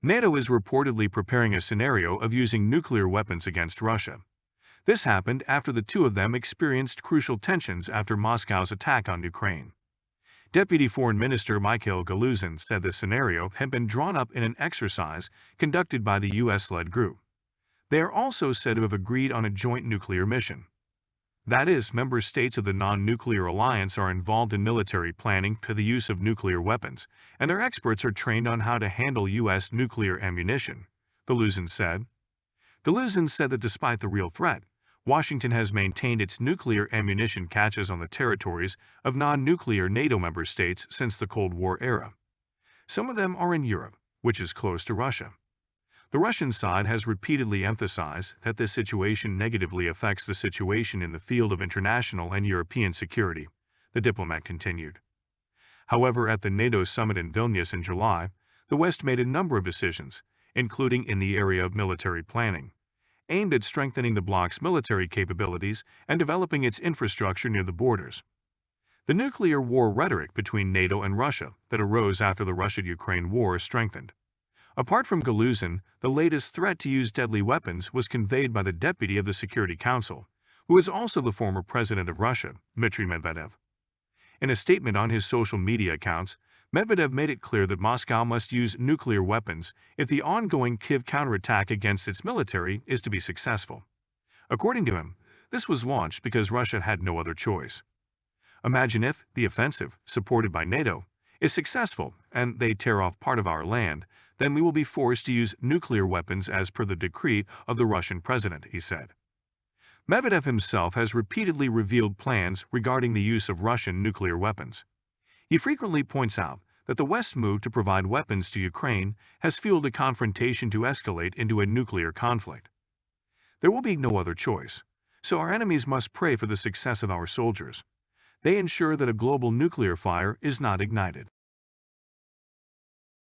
NATO is reportedly preparing a scenario of using nuclear weapons against Russia. This happened after the two of them experienced crucial tensions after Moscow's attack on Ukraine. Deputy Foreign Minister Mikhail Galuzin said the scenario had been drawn up in an exercise conducted by the U.S.-led group. They are also said to have agreed on a joint nuclear mission. That is, member states of the non-nuclear alliance are involved in military planning for the use of nuclear weapons, and their experts are trained on how to handle U.S. nuclear ammunition, Galuzin said. Galuzin said that despite the real threat, Washington has maintained its nuclear ammunition caches on the territories of non-nuclear NATO member states since the Cold War era. Some of them are in Europe, which is close to Russia. The Russian side has repeatedly emphasized that this situation negatively affects the situation in the field of international and European security, the diplomat continued. However, at the NATO summit in Vilnius in July, the West made a number of decisions, including in the area of military planning, aimed at strengthening the bloc's military capabilities and developing its infrastructure near the borders. The nuclear war rhetoric between NATO and Russia that arose after the Russia-Ukraine war strengthened. Apart from Galuzin, the latest threat to use deadly weapons was conveyed by the deputy of the Security Council, who is also the former president of Russia, Dmitry Medvedev. In a statement on his social media accounts, Medvedev made it clear that Moscow must use nuclear weapons if the ongoing Kyiv counterattack against its military is to be successful. According to him, this was launched because Russia had no other choice. Imagine if the offensive, supported by NATO, is successful and they tear off part of our land, then we will be forced to use nuclear weapons as per the decree of the Russian president, he said. Medvedev himself has repeatedly revealed plans regarding the use of Russian nuclear weapons. He frequently points out that the West's move to provide weapons to Ukraine has fueled a confrontation to escalate into a nuclear conflict. There will be no other choice, so our enemies must pray for the success of our soldiers. They ensure that a global nuclear fire is not ignited.